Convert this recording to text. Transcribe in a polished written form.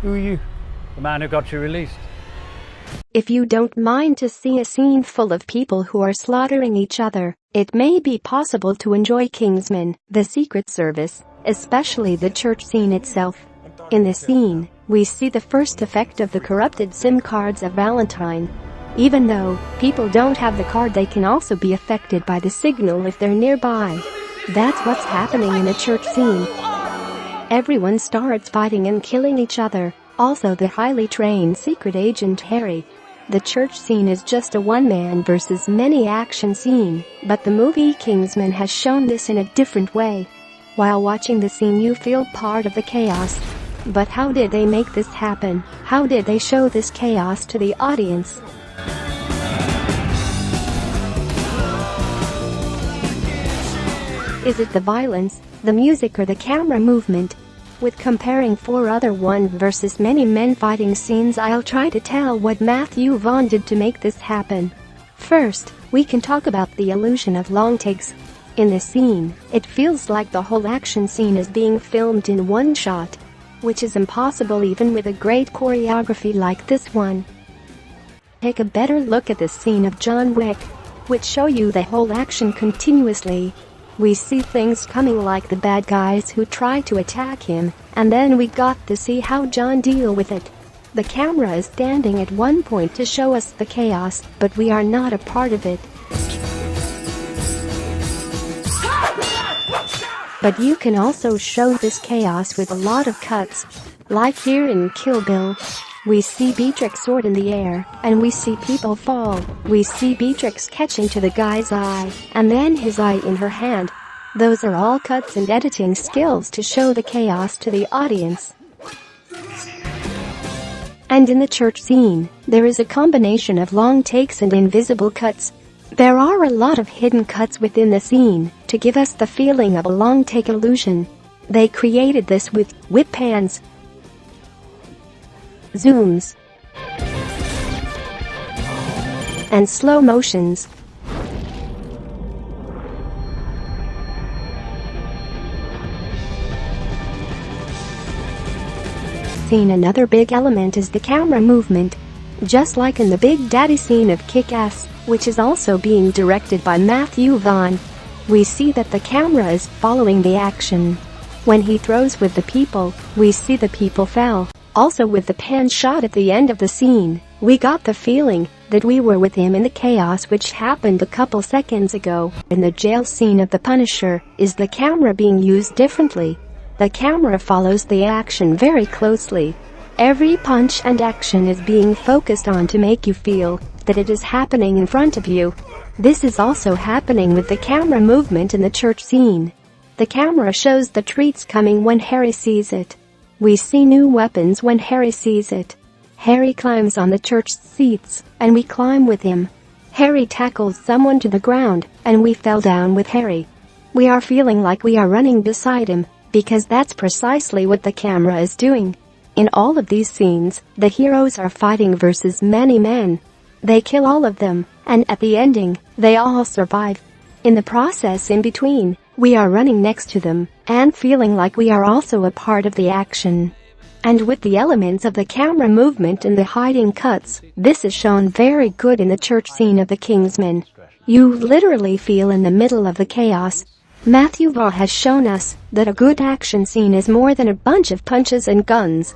Who are you? The man who got you released. If you don't mind to see a scene full of people who are slaughtering each other, it may be possible to enjoy Kingsman, the Secret Service, especially the church scene itself. In this scene, we see the first effect of the corrupted SIM cards of Valentine. Even though people don't have the card, they can also be affected by the signal if they're nearby. That's what's happening in a church scene. Everyone starts fighting and killing each other, also the highly trained secret agent Harry. The church scene is just a one-man versus many action scene, but the movie Kingsman has shown this in a different way. While watching the scene, you feel part of the chaos. But how did they make this happen? How did they show this chaos to the audience? Is it the violence, the music, or the camera movement? With comparing 4 other one versus many men fighting scenes, I'll try to tell what Matthew Vaughn did to make this happen. First, we can talk about the illusion of long takes. In this scene, it feels like the whole action scene is being filmed in one shot, which is impossible even with a great choreography like this one. Take a better look at the scene of John Wick, which show you the whole action continuously. We see things coming like the bad guys who try to attack him, and then we got to see how John deal with it. The camera is standing at one point to show us the chaos, but we are not a part of it. But you can also show this chaos with a lot of cuts. Like here in Kill Bill. We see Beatrix sword in the air, and we see people fall. We see Beatrix catching to the guy's eye, and then his eye in her hand. Those are all cuts and editing skills to show the chaos to the audience. And in the church scene, there is a combination of long takes and invisible cuts. There are a lot of hidden cuts within the scene to give us the feeling of a long take illusion. They created this with whip pans, zooms, and slow motions. Another big element is the camera movement. Just like in the Big Daddy scene of Kick-Ass, which is also being directed by Matthew Vaughn, we see that the camera is following the action. When he throws with the people, we see the people fall. Also with the pan shot at the end of the scene, we got the feeling that we were with him in the chaos which happened a couple seconds ago. In the jail scene of The Punisher, is the camera being used differently? The camera follows the action very closely. Every punch and action is being focused on to make you feel that it is happening in front of you. This is also happening with the camera movement in the church scene. The camera shows the treats coming when Harry sees it. We see new weapons when Harry sees it. Harry climbs on the church seats, and we climb with him. Harry tackles someone to the ground, and we fell down with Harry. We are feeling like we are running beside him, because that's precisely what the camera is doing. In all of these scenes, the heroes are fighting versus many men. They kill all of them, and at the ending, they all survive. In the process in between, we are running next to them, and feeling like we are also a part of the action. And with the elements of the camera movement and the hiding cuts, this is shown very good in the church scene of the Kingsman. You literally feel in the middle of the chaos. Matthew Vaughn has shown us that a good action scene is more than a bunch of punches and guns.